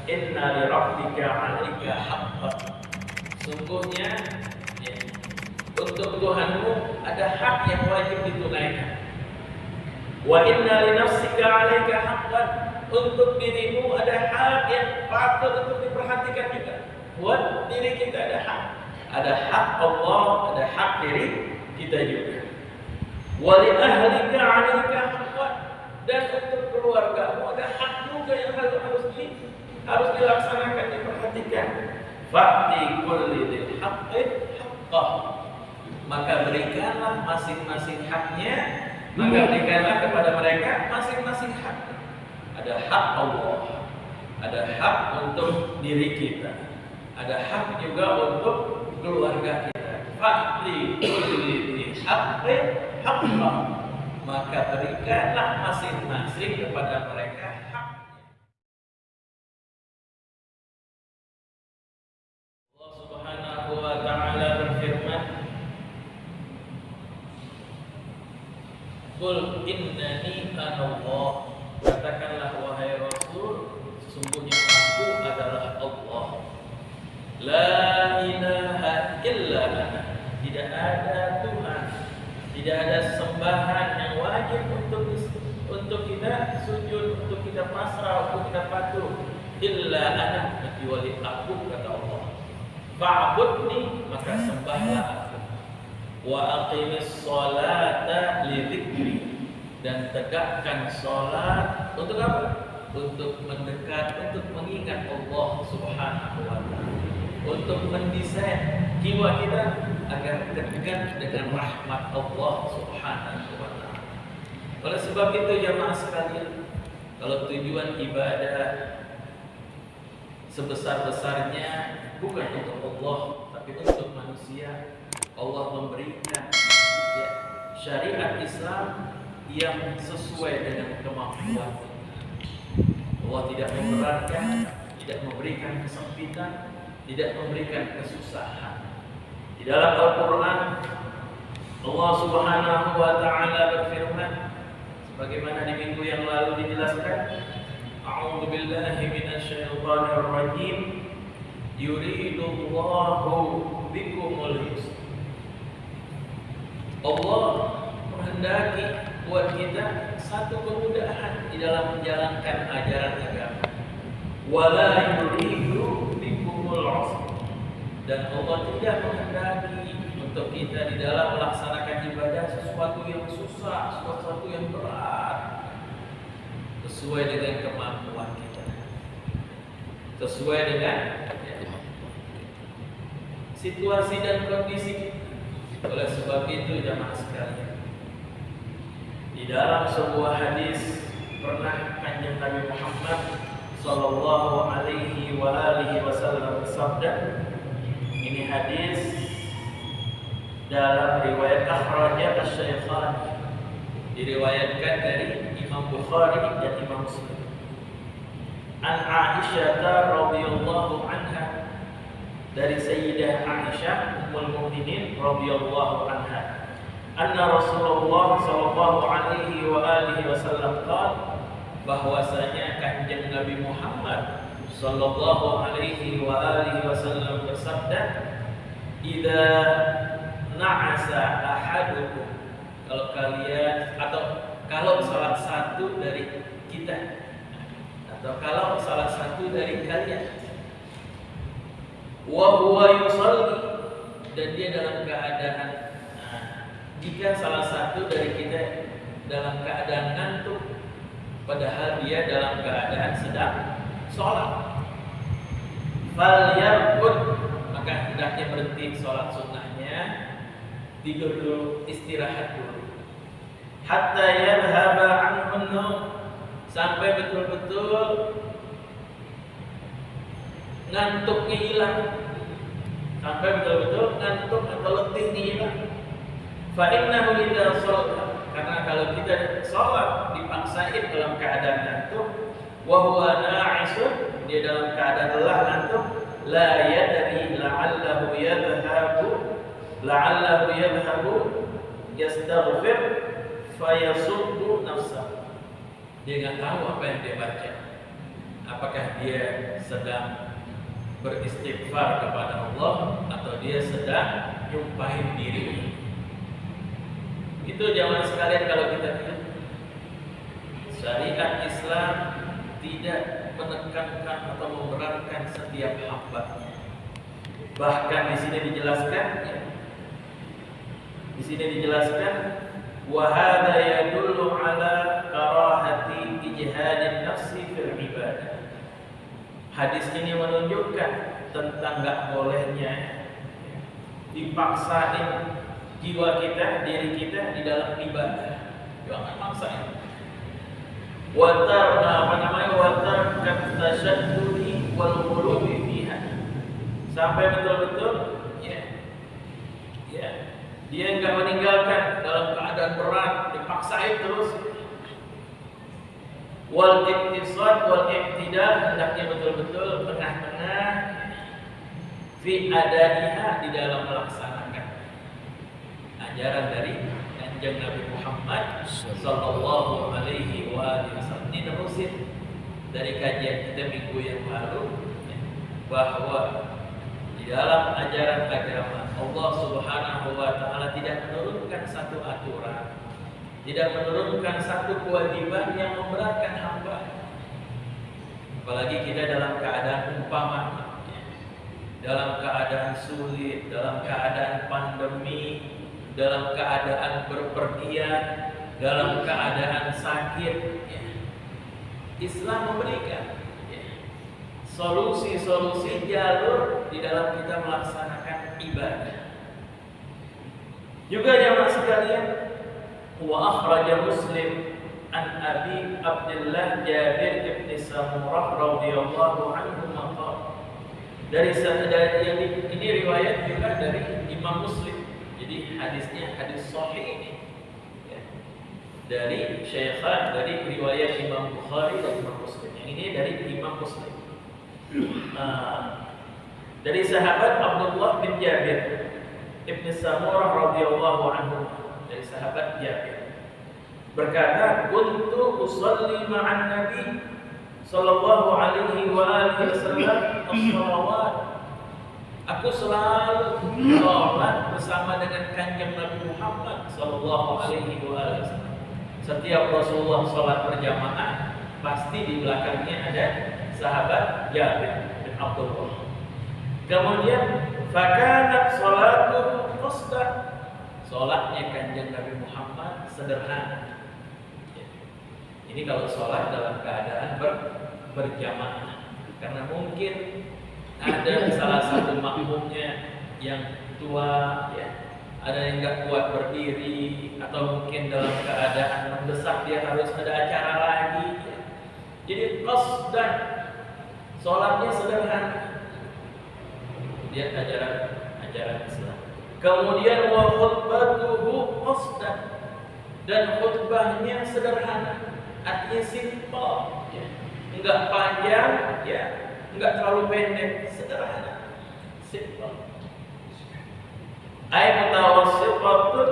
inna li rabbika 'alaika haqqan. Sungguhnya ya, untuk Tuhanmu ada hak yang wajib ditunaikan. Wa inna li nafsika 'alaika haqqan. Untuk dirimu ada hak yang patut untuk diperhatikan juga. Buat diri kita ada hak. Ada hak Allah, ada hak diri kita juga. Wa li ahlika 'alaika haqqan. Dan untuk keluargamu ada hak juga yang harus dilaksanakan, diperhatikan. Fa'ti kulli dzil haqqin haqqah. Maka berikanlah masing-masing haknya, maka berikanlah kepada mereka masing-masing hak. Ada hak Allah, ada hak untuk diri kita, ada hak juga untuk keluarga kita. Fa'ti kulli dzil haqqin haqqah. Maka berikanlah masing-masing kepada mereka haknya. Allah Subhanahu wa ta'ala berfirman, Qul innani anallah. Katakanlah wahai Rasul, sesungguhnya aku adalah Allah. La ilaha illa ana. Tidak ada Tuhan, tidak ada sembahan yang wajib untuk kita sujud, untuk kita pasrah, untuk kita patuh, illa ana, kecuali aku, kata Allah. Fa'budni, maka sembahlah aku. Wa aqimis sholata li dzikri, dan tegakkan salat untuk apa? Untuk mendekat, untuk mengingat Allah Subhanahu wa ta'ala, untuk mendesain jiwa kita agar dekat dengan rahmat Allah Subhanahu wa ta'ala. Oleh sebab itu jamaah sekalian, kalau tujuan ibadah sebesar-besarnya bukan untuk Allah tapi untuk manusia, Allah memberikan ya, syariat Islam yang sesuai dengan kemampuan. Allah tidak memberatkan, tidak memberikan kesempitan, tidak memberikan kesusahan. Di dalam Al-Quran Allah Subhanahu wa ta'ala berfirman, sebagaimana di minggu yang lalu dijelaskan, A'udzu billahi minasyaitonir rajim, yuridullahu bikumul yusra. Allah menghendaki buat kita satu kemudahan di dalam menjalankan ajaran agama. Wala yuridu bikumul usra. Dan Allah tidak menghendaki untuk kita di dalam melaksanakan ibadah sesuatu yang susah, sesuatu yang berat, sesuai dengan kemampuan kita, sesuai dengan situasi dan kondisi kita. Oleh sebab itu jamaah sekalian, di dalam sebuah hadis pernah Kanjeng Nabi Muhammad sallallahu alaihi wa alihi wasallam bersabda, ini hadis dalam riwayat akhraja asy-Syaikhan, diriwayatkan dari Imam Bukhari dan Imam Muslim. An Aisyah radhiyallahu anha, dari Sayyidah Aisyah ummul mukminin radhiyallahu anha, anna Rasulullah sallallahu alaihi wa alihi wasallam qala, bahwasanya Kanjeng Nabi Muhammad sallallahu alaihi wa alihi wasallam bersabda, idza na'asa ahadukum, kalau kalian atau kalau salah satu dari kita atau kalau salah satu dari kalian wa huwa yusalli, dan dia dalam keadaan jika salah satu dari kita dalam keadaan ngantuk padahal dia dalam keadaan sedang sholat, falyarqud, maka hendaknya berhenti sholat sunnahnya, tidur dulu, istirahat dulu, hatta yadhhaba anhu an-nawm, sampai betul-betul ngantuknya hilang, sampai betul-betul ngantuk atau letihnya hilang. Fa innahu idza shalla, karena kalau kita sholat dipaksain dalam keadaan ngantuk, wa huwa na'isun, dia dalam keadaan lelah ngantuk, la yadri la'allahu yadhhabu yastaghfir fayasubbu nafsahu, dia nggak tahu apa yang dia baca, apakah dia sedang beristighfar kepada Allah atau dia sedang nyumpahin diri. Itu jamaah sekalian, kalau kita lihat syariat Islam tidak menekankan atau memberatkan setiap hamba. Bahkan di sini dijelaskan wa hadza yadullu ala karahati ijhadin nafsi fil ibadah. Hadis ini menunjukkan tentang enggak bolehnya dipaksain jiwa kita, diri kita di dalam ibadah. Jangan maksain. Watar tashaddudi wal qulubi fiha. Sampai betul-betul dia enggak meninggalkan dalam keadaan berat, dipaksain terus. Wal iktisad wal iktidal, hendaknya betul-betul tengah-tengah fi adaiha, di dalam melaksanakan ajaran dari Kanjeng Nabi Muhammad sallallahu alaihi wasallam. Ini terusin dari kajian kita minggu yang lalu, bahwa di dalam ajaran agama Allah Subhanahu wa taala tidak menurunkan satu aturan, tidak menurunkan satu kewajiban yang memberatkan hamba. Apalagi kita dalam keadaan umpama, dalam keadaan sulit, dalam keadaan pandemi, dalam keadaan berpergian, dalam keadaan sakit, Islam memberikan solusi-solusi jalur di dalam kita melaksanakan ibadah. Juga jamaah sekalian, wa akhraja Muslim an Abi Abdullah Jabir bin Samurah radhiyallahu anhu maqala. Dari yang ini riwayat juga dari Imam Muslim. Jadi hadisnya hadis sahih ini. Dari Syaikhan, dari riwayat Imam Bukhari dan Imam Muslim. Yang ini dari Imam Muslim. Dari sahabat Abdullah bin Jabir ibn Samurah radhiyallahu anhu, dari sahabat Jabir berkata, "Kuntu usalli ma'an Nabi sallallahu alaihi wa alihi wasallam as-shalawat." Aku selalu salat bersama dengan Kanjeng Nabi Muhammad sallallahu alaihi wa alihi wasallam. Setiap Rasulullah salat berjamaah, pasti di belakangnya ada sahabat Jabir bin Abdullah. Kemudian fakanat salatuhu qasdan. Salatnya Kanjeng Nabi Muhammad sederhana. Ini kalau salat dalam keadaan berjamaah. Karena mungkin ada salah satu makmumnya yang tua, ada yang enggak kuat berdiri, atau mungkin dalam keadaan mendesak dia harus ada acara lagi. Jadi qasdan, salatnya sederhana. Lihat ajaran Islam. Kemudian wa khutbatuhu qasdan, dan khutbahnya sederhana, artinya simple, enggak panjang, enggak terlalu pendek, sederhana, simple. Ay mutawassitun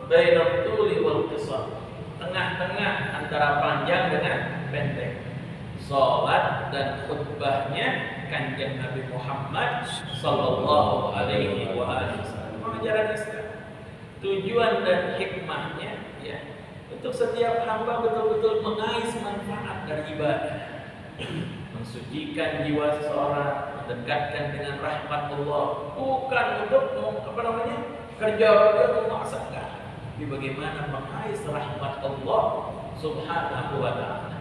bainat tuli wal qisar, tengah-tengah antara panjang dengan pendek. Salat dan khutbahnya Kanjeng Nabi Muhammad sallallahu alaihi wasallam. Ajaran Islam, tujuan dan hikmahnya untuk setiap hamba betul-betul mengais manfaat dari ibadah, mensucikan jiwa seseorang, mendekatkan dengan rahmat Allah, bukan untuk kerja untuk memaksakan, tapi bagaimana mengais rahmat Allah Subhanahu wa taala.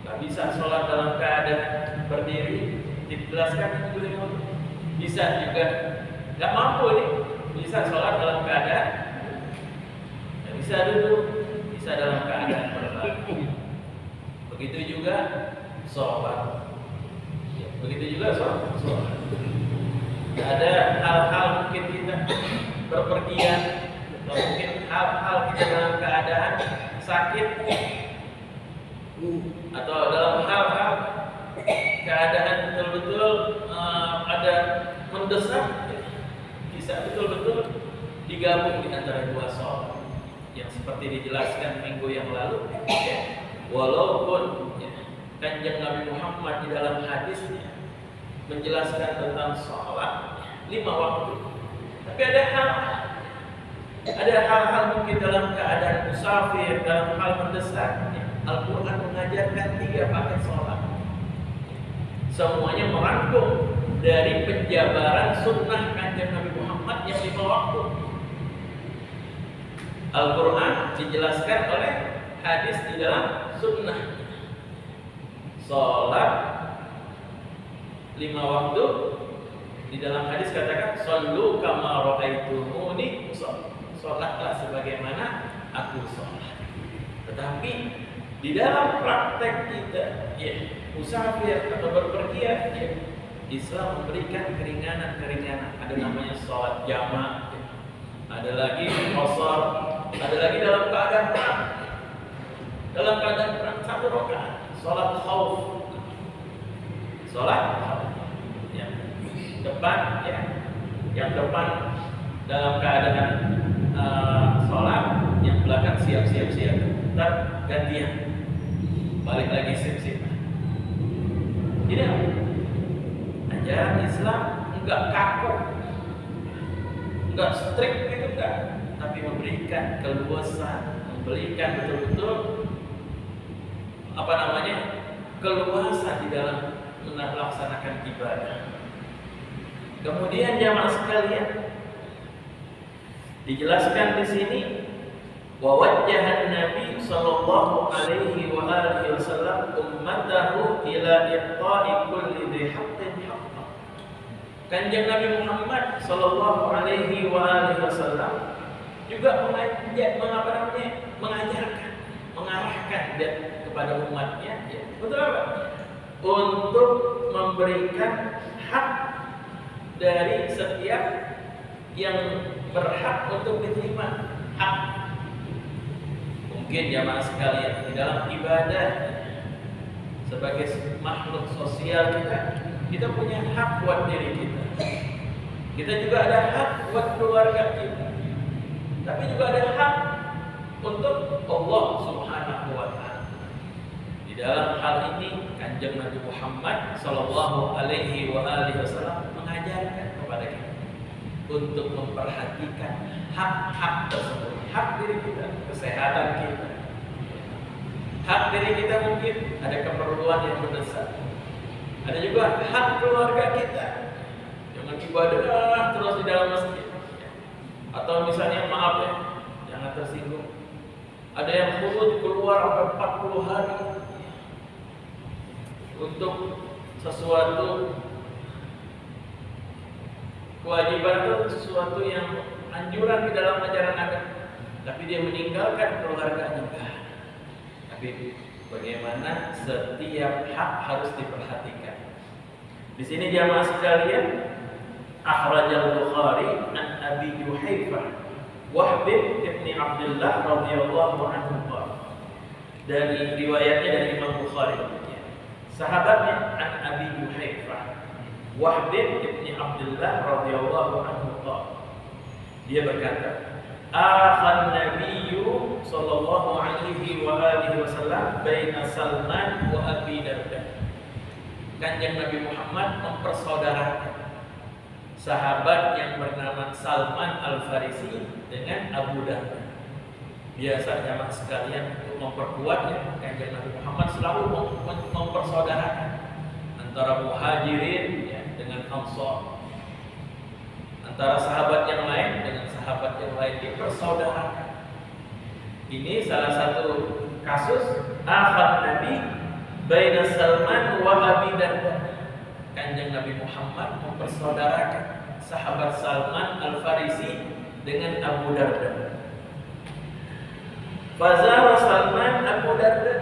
Gak bisa sholat dalam keadaan berdiri, dijelaskan itu dulu. Bisa juga gak mampu nih, bisa sholat dalam keadaan, bisa duduk, bisa dalam keadaan berbaring. Begitu juga sholat. Begitu juga sholat. Ada hal-hal mungkin kita berpergian, atau mungkin hal-hal kita dalam keadaan sakit, atau dalam hal-hal keadaan betul-betul ada mendesak, bisa betul-betul digabung di antara dua sholat yang seperti dijelaskan minggu yang lalu. Walaupun Kanjeng Nabi Muhammad di dalam hadisnya menjelaskan tentang sholat 5 waktu. Tapi ada hal-hal mungkin dalam keadaan musafir, dalam hal mendesak. Al-Quran mengajarkan 3 paket sholat. Semuanya merangkum dari penjabaran sunnah Kanjeng Nabi Muhammad yang 5 waktu. Al-Quran dijelaskan oleh hadis di dalam sunnah. Sholat 5 waktu. Di dalam hadis katakan shollu kama ra'aitumuni usolli. Sholatlah sebagaimana aku sholat. Tetapi di dalam praktek kita, ya, musafir atau berpergian, ya, Islam memberikan keringanan-keringanan. Ada namanya sholat jamaah, ya. Ada lagi qashar, ada lagi dalam keadaan perang. Dalam keadaan perang 1 rakaat, sholat khauf. Sholat yang depan, ya, yang depan dalam keadaan sholat, yang belakang siap-siap. Ntar gantian, balik lagi siap-siap. Jadi ajaran Islam enggak kaku, enggak strict gitu, enggak, tapi memberikan keluasan, memberikan betul-betul keluasan di dalam melaksanakan ibadah. Kemudian jamaah sekalian, dijelaskan di sini wa wajjahan Nabi sallallahu alaihi wa alihi wasallam ummatahu ila iqta'i kulli dhi haqqin haqqan. Kanjeng Nabi Muhammad sallallahu alaihi wa alihi wasallam juga mengarahkan kepada umatnya, ya, untuk apa? Untuk memberikan hak dari setiap yang berhak untuk diterima hak. Mungkin jamaah sekalian, di dalam ibadah sebagai makhluk sosial kita punya hak buat diri kita. Kita juga ada hak buat keluarga kita. Tapi juga ada hak untuk Allah Subhanahu wa taala. Di dalam hal ini Kanjeng Nabi Muhammad sallallahu alaihi wa alihi wasallam mengajarkan kepada kita untuk memperhatikan hak-hak tersebut. Hak diri kita, kesehatan kita. Hak diri kita mungkin ada keperluan yang mendesak. Ada juga hak keluarga kita. Jangan ibadah terus di dalam masjid. Atau misalnya maaf ya, jangan tersinggung. Ada yang khurud keluar sampai 40 hari untuk sesuatu kewajiban itu, sesuatu yang anjuran di dalam ajaran agama. Tapi dia meninggalkan keluarganya. Tapi bagaimana setiap hak harus diperhatikan. Di sini jamaah sekalian, akhrajal Bukhari an Abi Juhaifah Wahb bin Abdullah radhiyallahu anhu. Dari riwayatnya dari Imam Bukhari, sahabatnya an Abi Juhaifah Wahb bin Abdullah radhiyallahu anhu. Dia berkata, akhan Nabiyyu sallallahu alaihi wa alihi wasallam baina Salman wa Abi Darda. Kanjeng Nabi Muhammad mempersaudarakan sahabat yang bernama Salman Al-Farisi dengan Abu Darda. Biasanya mas sekalian untuk memperkuatnya, Kanjeng Nabi Muhammad selalu mempersaudarakan antara Muhajirin, ya, dengan Ansar, antara sahabat yang lain dengan sahabat yang lain, dipersaudarakan. Ini salah satu kasus akhan Nabi baina Salman wa Abi Darda. Kanjeng Nabi Muhammad mempersaudarakan sahabat Salman Al-Farisi dengan Abu Darda. Fazara Salman Abu Darda.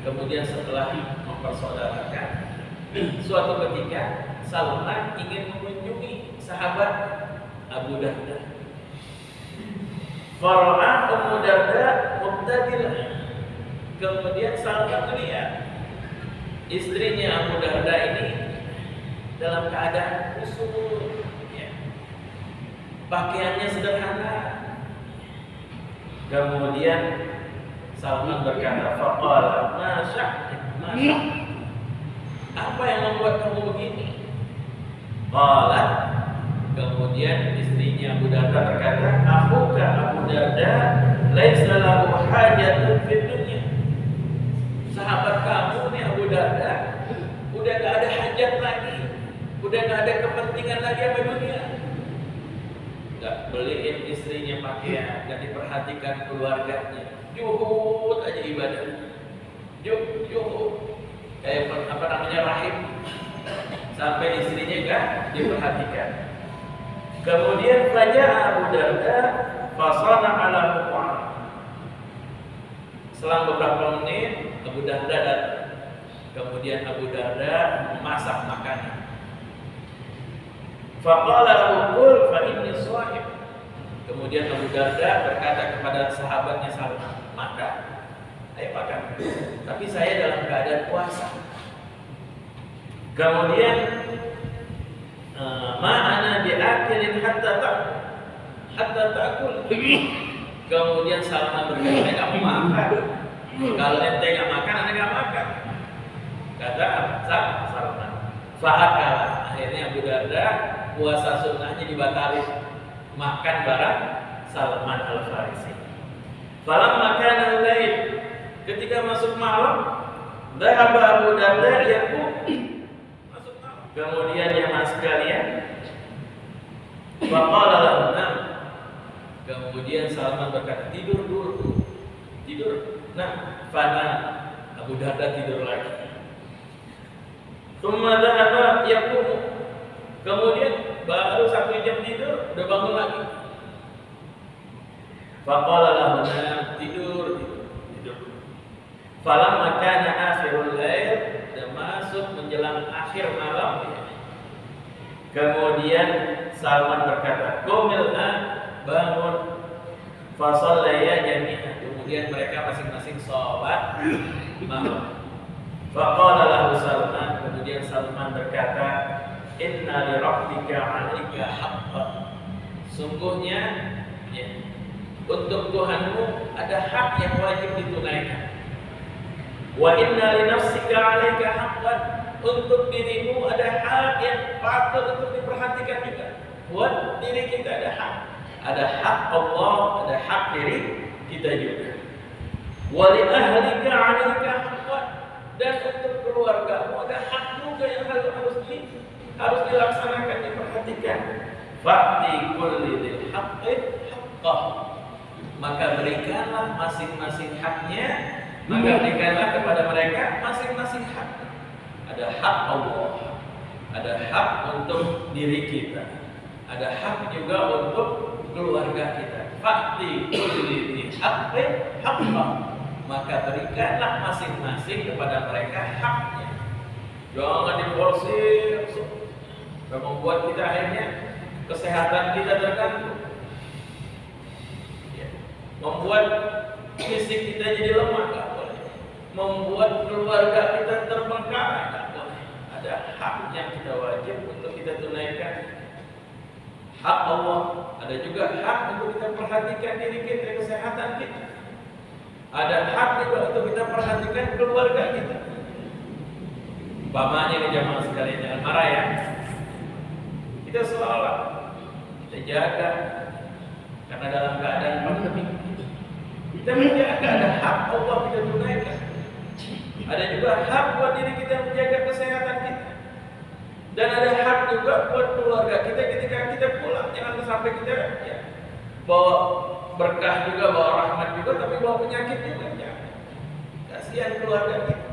Kemudian setelah mempersaudarakan, suatu ketika Salman ingin mengunjungi sahabat Abu Darda. Fara'a Abu Darda mubtadilah. Kemudian Salman melihat istrinya Abu Darda ini dalam keadaan kusut, ya, pakaiannya sederhana. Kemudian Salman berkata, faqala, masya, Apa yang membuat kamu begini? Qala, kemudian istrinya Abu Darda berkata, "Akhuka Abu Darda laisa lahu hajatun fid dunya." Sahabat kamu nih Abu Darda udah gak ada hajat lagi, udah gak ada kepentingan lagi sama dunia. Gak beliin istrinya pakaian, gak diperhatikan keluarganya, juhud aja ibadah, juhud apa namanya rahim, sampai istrinya gak diperhatikan. Kemudian raja Abu Darda fasana ala muqam. Selang beberapa menit Abu Darda datang. Kemudian Abu Darda memasak makanan. Faqala lahu qul fa inni sha'im. Kemudian Abu Darda berkata kepada sahabatnya Salman, "Makan. Ayo makan. Tapi saya dalam keadaan puasa." Kemudian ma'ana bi'akilin hatta ta'kul. Kemudian Salman berkata, "Saya enggak mau makan. Kalau ente enggak makan, ente enggak makan." Kata Salman. Fa'akala. Akhirnya Abu Darda puasa sunnahnya dibatalin, makan bareng Salman Al-Farisi. Falamma kana al-lail, ketika masuk malam, dhahaba Abu Darda yaqum. Masuk malam. Kemudian jemaah sekalian, faqala lahu nam. Kemudian Salman berkata, "Tidur dulu." Tidur. Nah, fana Abu Darda tidur lagi. Tsumma dhahaba yaqum. Kemudian baru 1 jam tidur, udah bangun lagi. Faqala lahu nam, tidur. Falamma kana akhirul lail, dan masuk menjelang akhir malam ya. Kemudian Salman berkata, "Qumil bangun." Fa shallaya jami'an. Kemudian mereka masing-masing salat malam. Faqala lahu Salman, kemudian Salman berkata, "Inna li rabbika 'alaika haqqan." Sungguhnya ya, untuk Tuhanmu ada hak yang wajib ditunaikan. Wa inna li nafsika 'alaika haqqan. Untuk dirimu ada hak yang patut untuk diperhatikan juga. Buat diri kita ada hak. Ada hak Allah, ada hak diri kita juga. Wa li ahlika 'alaika haqqan. Dan untuk keluargamu ada hak juga yang harus dilaksanakan, diperhatikan. Fa'ti kulli dzil haqqin haqqah. Maka berikanlah masing-masing haknya, maka berikanlah kepada mereka masing-masing hak. Ada hak Allah, ada hak untuk diri kita, ada hak juga untuk keluarga kita. Fa'ti kulli dzil haqqin haqqah. Maka berikanlah masing-masing kepada mereka haknya. Jangan diforsir, membuat kita akhirnya kesehatan kita terganggu, ya. Membuat fisik kita jadi lemah, nggak boleh. Membuat keluarga kita terbengkalai, nggak boleh. Ada hak yang kita wajib untuk kita tunaikan. Hak Allah, ada juga hak untuk kita perhatikan diri kita, kesehatan kita. Ada hak juga untuk kita perhatikan keluarga kita. Umpamanya nih jamaah sekalian, jangan marah ya. Kita sholat, kita jaga, karena dalam keadaan pandemi. Kita menjaga, ada hak Allah kita tunaikan. Ada juga hak buat diri kita menjaga kesehatan kita. Dan ada hak juga buat keluarga kita ketika kita pulang. Jangan sampai kita ya, bawa berkah juga, bawa rahmat juga, tapi bawa penyakit juga. Jangan. Kasihan keluarga kita.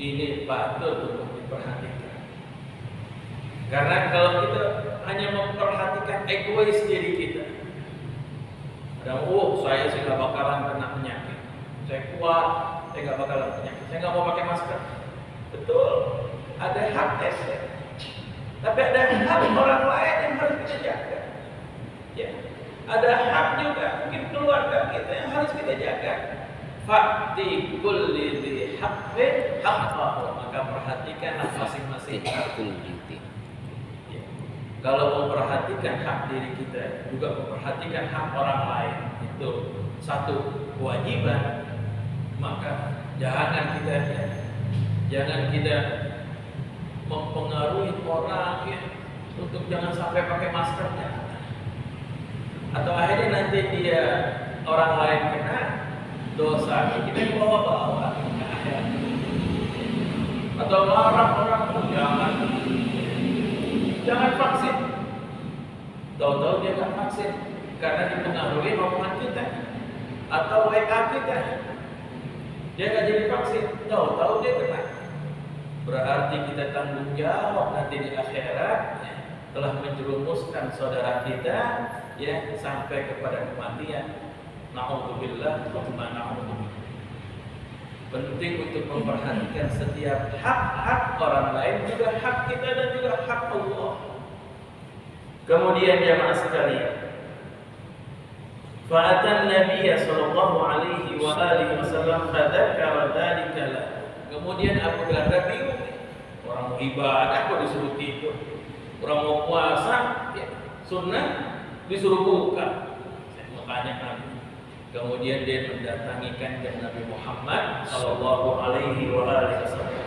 Ini patut untuk diperhatikan. Karena kalau kita hanya memperhatikan egois diri kita, ada saya sih nggak bakalan kena penyakit, saya kuat, saya nggak bakalan penyakit, saya nggak mau pakai masker. Betul, ada hak saya. Tapi ada hak orang lain yang harus kita jaga. Ya. Ada hak juga mungkin keluarga kita yang harus kita jaga. Fa'ti kulli dzi haqqin haqqahu. Maka perhatikanlah masing-masing hak diri. Ya. Kalau memperhatikan hak diri kita, juga memperhatikan hak orang lain, itu satu kewajiban. Maka jangan kita mempengaruhi orang ya untuk jangan sampai pakai maskernya, atau akhirnya nanti dia orang lain kena dosa kita bawa-bawa ke akhirat, atau larang orang jangan vaksin, tahu-tahu dia nggak vaksin karena dipengaruhi omongan kita atau WA kita, dia nggak jadi vaksin, tahu-tahu dia kena. Berarti kita tanggung jawab nanti di akhirat ya, telah menjerumuskan saudara kita ya sampai kepada kematian. Na'udzubillah wa na'udzubillah. Penting untuk memperhatikan setiap hak-hak orang lain, juga hak kita dan juga hak Allah. Kemudian jamaah sekalian, fa'atan Nabiy sallallahu alaihi wa alihi wasallam fadzakara dzalika la. Kemudian Abu Darda bingung, orang mau ibadah kok disuruh tidur, orang mau puasa ya, sunnah disuruh buka. Makanya Nabi kemudian dia mendatangi kanjeng Nabi Muhammad sallallahu alaihi wasallam.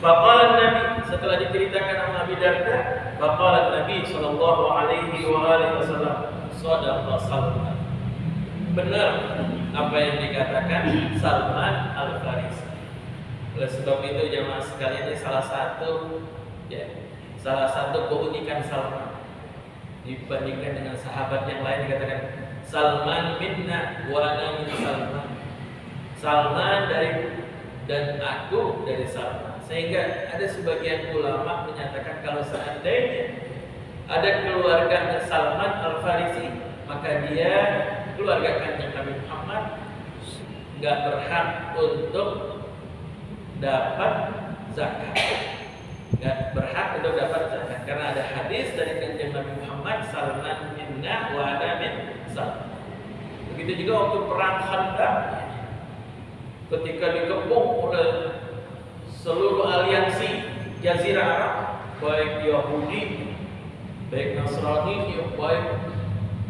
Faqala Nabi, setelah diceritakan sama Nabi Darda, faqala Nabi sallallahu alaihi wasallam, shadaqa Salman. Benar apa yang dikatakan Salman Al-Farisi. Oleh sebab itu jemaah sekalian, ini salah satu keunikan Salman dibandingkan dengan sahabat yang lain. Dikatakan Salman minna wa ana min Salman. Salman dari dan aku dari Salman. Sehingga ada sebagian ulama menyatakan kalau seandainya ada keluarganya Salman Al-Farisi, maka dia keluarga kanjeng Nabi Muhammad nggak berhak untuk dapat zakat. Nggak berhak untuk dapat zakat karena ada hadis dari kanjeng Nabi Muhammad, Salman minna wa ana min Salman. Begitu juga waktu perang Khandaq, ketika dikepung oleh seluruh aliansi Jazirah Arab, baik Yahudi, baik Nasrani, baik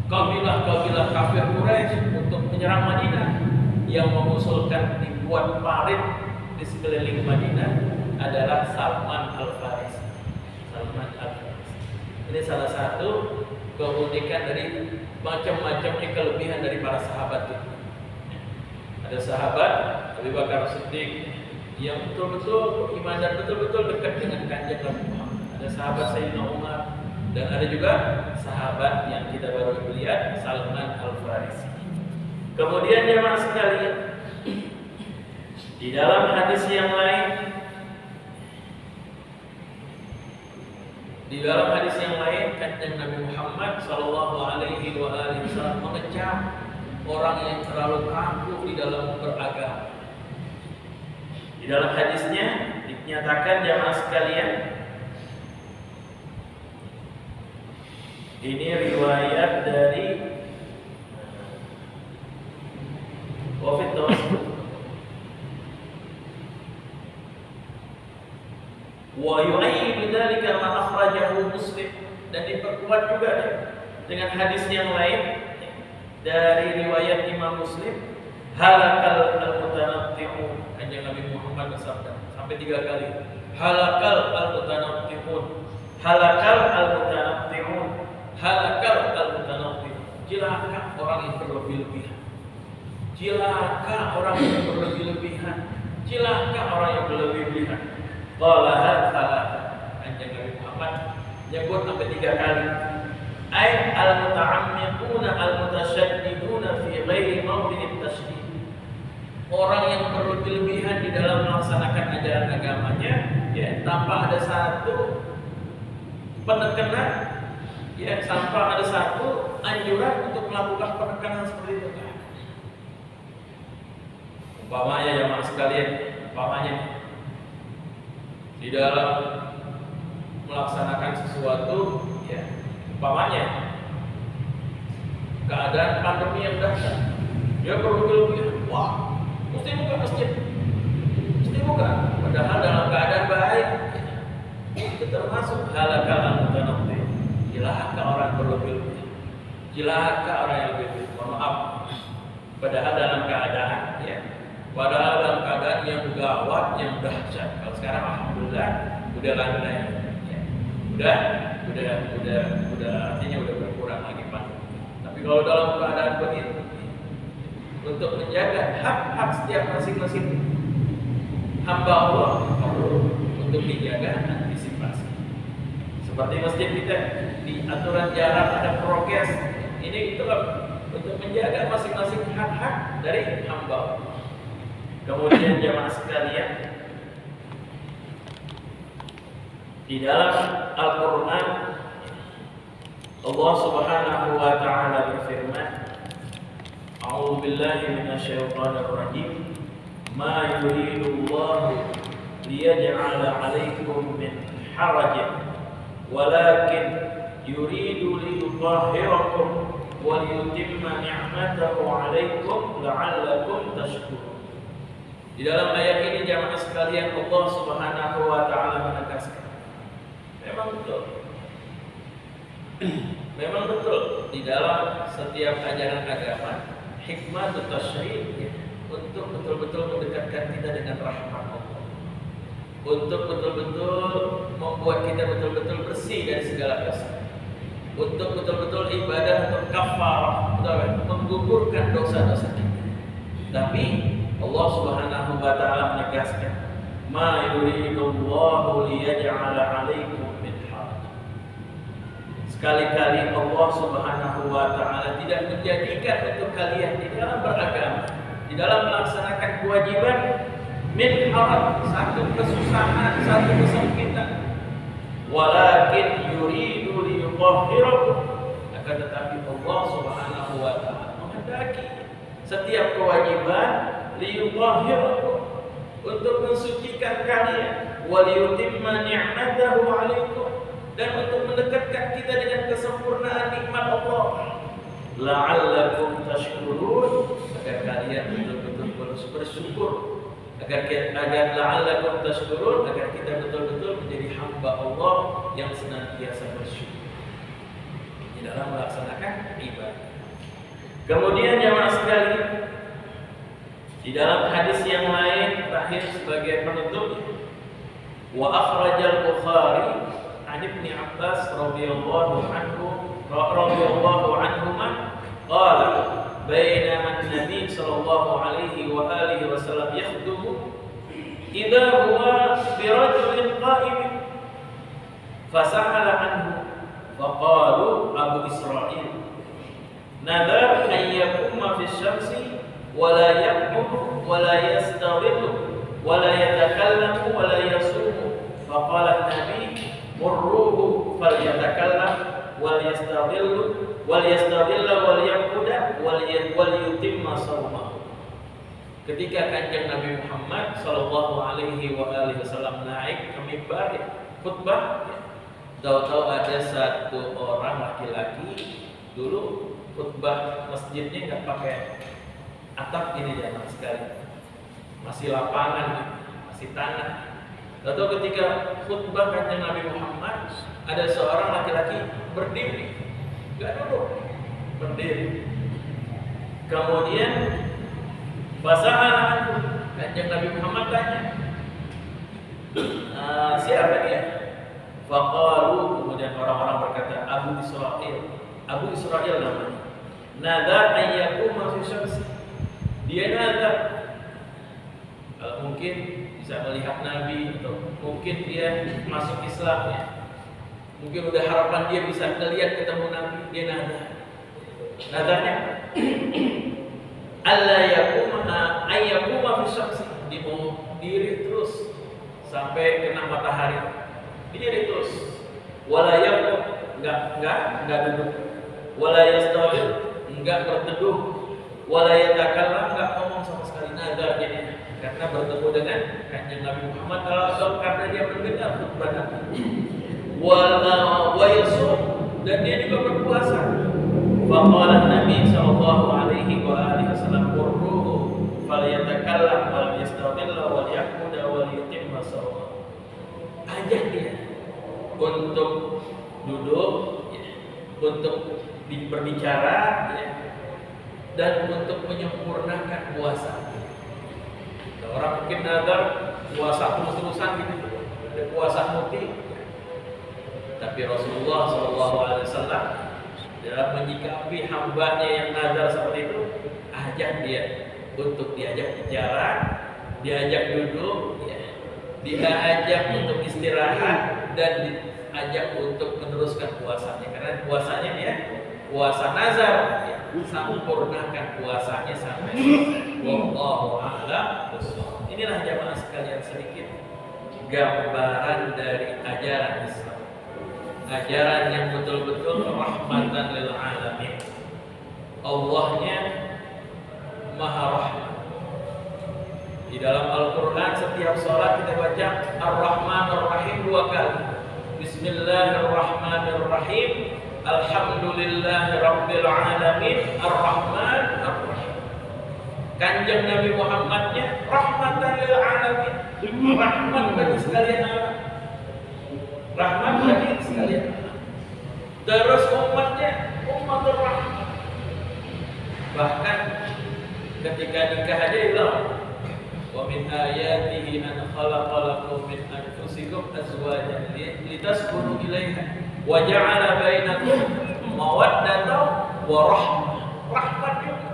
kabilah-kabilah kafir Quraisy untuk menyerang Madinah, yang mengusulkan dibuat parit di sekeliling Madinah adalah Salman Al-Farisi. Salman Al-Farisi. Ini salah satu keunikan dari macam-macamnya kelebihan dari para sahabat itu. Ada sahabat Abu Bakar Siddiq yang betul-betul beriman dan betul-betul dekat dengan kanjeng Nabi Muhammad. Ada sahabat Sayyidina Umar dan ada juga sahabat yang kita baru lihat, Salman Al-Farisi. Kemudian jemaah sekalian, di dalam hadis yang lain, kanjeng Nabi Muhammad sallallahu alaihi wasallam mengecam orang yang terlalu kaku di dalam beragama. Di dalam hadisnya dinyatakan jemaah sekalian, ini riwayat dari Wafid Tawassul wa yu'ayyidu dzalika ma akhrajahu Muslim, dan diperkuat juga dengan hadis yang lain dari riwayat Imam Muslim, halakal al-mutanatti'un. Kanjeng Nabi Muhammad bersabda sampai 3 kali, halakal al-mutanatti'un, halakal al-mutanatti'un, halakal al-mutanatti'un. Cilaka orang yang berlebih-lebihan, cilaka orang yang berlebih-lebihan, cilaka orang yang berlebih-lebihan. Qala hadza, kanjeng Nabi Muhammad nyebut sampai 3 kali. Ay al-muta'ammiquna al-mutasyaddiduna fi ghairi mawdi'it tasydid. Orang yang berlebihan di dalam melaksanakan ajaran agamanya ya, tanpa ada satu penekanan ya, tanpa ada satu anjuran untuk melakukan penekanan seperti itu. Umpamanya ya mas sekalian, umpamanya di dalam melaksanakan sesuatu ya, umpamanya keadaan pandemi yang dahsyat, dia berlebihan, wah mesti buka masjid, mesti buka, padahal dalam keadaan baik ya, itu termasuk halakal al-mutanatti'un. Cilaka orang berlebihan, cilaka orang yang lebih, mohon maaf, padahal dalam keadaan ya, padahal dalam keadaan yang gawat, yang dahsyat. Kalau sekarang alhamdulillah udah landai, ya. udah artinya udah berkurang lagi Pak. Tapi kalau dalam keadaan begitu, untuk menjaga hak-hak setiap masing-masing hamba Allah perlu untuk dijaga, antisipasi. Seperti masjid kita di aturan jarak ada prokes, ini itu untuk menjaga masing-masing hak-hak dari hamba Allah. Kemudian jamaah sekalian, di dalam Al-Quran Allah Subhanahu wa Ta'ala berfirman, A'udzu billahi minasyaitonir rajim, ma yuridullahu liyaj'ala 'alaikum min harajin walakin yuridu liyutahhirakum wa liyutimma ni'matahu 'alaikum la'allakum tashkurun. Di dalam ayat ini jamaah sekalian Allah Subhanahu wa Ta'ala menegaskan, memang betul di dalam setiap ajaran agama hikmah tasyri' untuk betul-betul mendekatkan kita dengan rahmat Allah, untuk betul-betul membuat kita betul-betul bersih dari segala dosa, untuk betul-betul ibadah untuk kafarah, menggugurkan dosa-dosa kita. Tapi Allah Subhanahu wa Ta'ala menegaskan, ma yuridullahu liyaj'ala 'alaikum min haraj. Sekali-kali Allah Subhanahu wa Ta'ala tidak menjadikan untuk kalian di dalam beragama, di dalam melaksanakan kewajiban min haraj, satu kesusahan, satu kesempitan. Walakin yuridu liyutahhirakum, akan tetapi Allah Subhanahu wa Ta'ala menghendaki setiap kewajiban liyutahhirakum, untuk mensucikan kalian, wa liyutimma ni'matahu 'alaikum, dan untuk mendekatkan kita dengan kesempurnaan nikmat Allah, la'allakum tashkurun, agar kalian betul-betul bersyukur, agar la'allakum tashkurun, agar kita betul-betul menjadi hamba Allah yang senantiasa bersyukur di dalam melaksanakan ibadah. Kemudian jamaah sekalian, di dalam hadis yang lain terakhir sebagai penutup, wa akhrajal Bukhari an Ibnu Abbas radhiyallahu anhuma qala bainama an-nabi sallallahu alaihi wa alihi wasallam yakhdumu idza huwa bi rajulin qa'im fasa'ala anhu faqalu Abu Israil nadar an yakuma fi syamsi wala yaqum wala yastawillu wala yatakallamu wala yasumu faqala an-nabi murruhu falyatakallam wal yastawillu wal yastawilla wal yaquda wal yutimma shawmahu. Ketika Kanjeng Nabi Muhammad sallallahu alaihi wasallam naik ke mimbar khutbah, tahu-tahu ada satu orang laki-laki, dulu khutbah masjidnya enggak pakai atap ini jamaah sekali, masih lapangan, masih tanah. Lalu ketika khutbah Kanjeng Nabi Muhammad, ada seorang laki-laki berdiri, enggak duduk, berdiri. Kemudian basahan Kanjeng Nabi Muhammad tanya, siapa dia? Faqalu, kemudian orang-orang berkata Abu Israil. Abu Israil namanya. Nadar ayyakuma fi syamsi. Dia nazar, mungkin bisa melihat Nabi, atau mungkin dia masuk Islam ya. Mungkin udah harapan dia bisa melihat ketemu Nabi, dia nazar. Nazarnya alla yakuma ayyakuma fi syamsi, dia mau diri terus sampai kena matahari. Diri terus. Wala yaqum, enggak duduk. Wala yastawil, enggak berteduh. Wala yatakallam, enggak ngomong sama sekali. Nazar jadi karena bertemu dengan Kanjeng Nabi Muhammad, kalau karena dia mendengar khutbah Nabi. Wa yasum, dan dia juga berpuasa. Faqala Nabi sallallahu alaihi wasallam murruhu falyatakallam wal yastaqilla wal yaqud wal yutimma shawmahu. Ajak dia untuk duduk ya, untuk berbicara ya, dan untuk menyempurnakan puasa. Orang mungkin nazar puasa terus-terusan gitu, kekuasaan muti. Tapi Rasulullah SAW dalam menyikapi hambanya yang nazar seperti itu, ajak dia untuk diajak bicara, diajak duduk, diajak untuk istirahat, dan diajak untuk meneruskan puasanya. Karena puasanya dia puasa nazar, sempurnakan puasanya sampai wallahu a'lam bishawab. Inilah jamaah sekalian sedikit gambaran dari ajaran Islam. Ajaran yang betul-betul rahmatan lil alamin. Allahnya Maha Rahman. Di dalam Al-Quran setiap salat kita baca Ar-Rahman Ar-Rahim 2 kali. Bismillahirrahmanirrahim. Alhamdulillahi Rabbil Alamin. Ar-Rahman Ar-Rahim. Kanjeng Nabi Muhammadnya rahmatan lil alamin. Rahmat bagi sekalian alam. Rahmat bagi sekalian alam. Terus umatnya ummatur rahmat. Bahkan ketika nikah aja bilang, wa min ayatihi an khalaqa lakum min anfusikum azwajan litaskunu ilaiha wa ja'ala bainakum mawaddatan wa rahmah. Rahmat juga.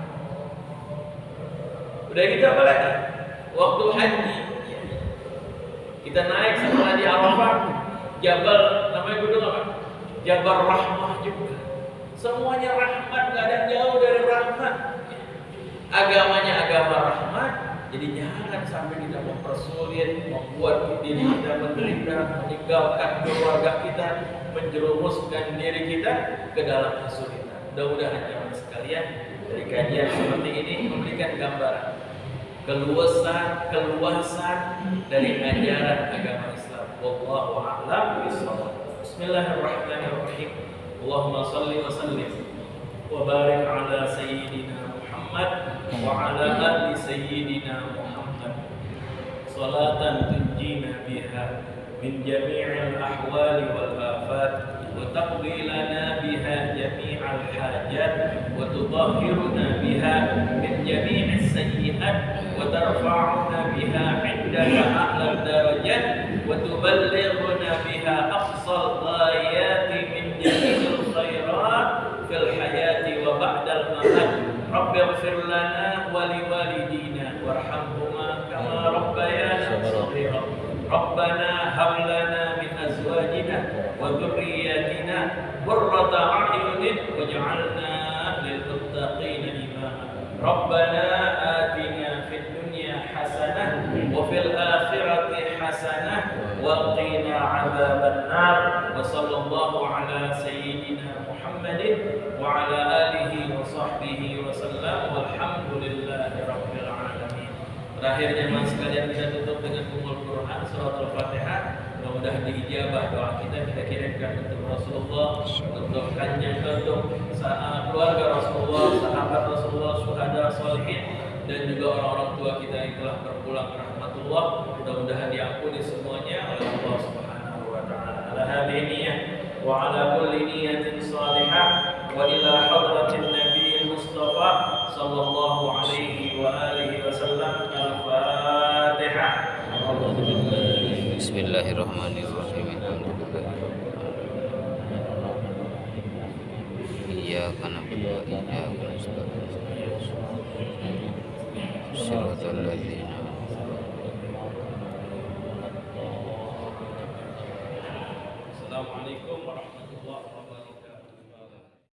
Udah gitu apa lagi? Waktu haji kita naik setelah di Arafah, Jabal, namanya gunung apa? Jabal Rahmah juga. Semuanya rahmat, gak ada yang jauh dari rahmat. Agamanya agama rahmat. Jadi jangan sampai kita mempersulit, membuat diri kita menderita, meninggalkan keluarga kita, menjerumuskan diri kita ke dalam kesulitan. Mudah-mudahan jamaah sekalian dari kajian seperti ini memberikan gambaran keluasan dari ajaran agama Islam. Wallahu a'lam bishawab. Bismillahirrahmanirrahim. Allahumma shalli wa sallim wa barik ala sayyidina Muhammad wa ala ali sayyidina Muhammad. Salatan tunjina biha min jami'il ahwali wal afat وتقضي لنا بها جميع الحاجات وتطهرنا بها من جميع السيئات وترفعنا بها عندك أعلى الدرجات وتبلغنا بها أقصى الغايات من جميع الخيرات في الحياة وبعد الممات. رب اغفر لنا ولوالدينا وارحمهما كما ربيانا صغيرا. ربنا هب لنا من أزواجنا وذرياتنا قرة أعين واجعلنا للمتقين إماما. ربنا آتنا في الدنيا حسنة وفي الآخرة حسنة وقنا عذاب النار. وصلى الله على سيدنا محمد وعلى آله وصحبه وسلم والحمد لله رب العالمين. Terakhir jemaah sekalian, kita tutup dengan ummul Quran surat Al-Fatihah. Mudah-mudahan diijabah doa kita kirimkan untuk Rasulullah, untuk kanjeng, untuk keluarga Rasulullah, sahabat Rasulullah, syuhada, sholihin, dan juga orang-orang tua kita yang telah berpulang ke rahmatullah. Mudah-mudahan diampuni semuanya oleh Allah Subhanahu wa taala. Ala hadhihi niyyah wa ala kulli niyyatin salihah wa ila hadratin Nabi Mustafa sallallahu alaihi wa alihi wasallam. Al-Fatihah. Bismillahirrahmanirrahim. Iyyaka na'budu wa iyyaka nasta'in. Shiratal ladzina Assalamualaikum warahmatullahi wabarakatuh.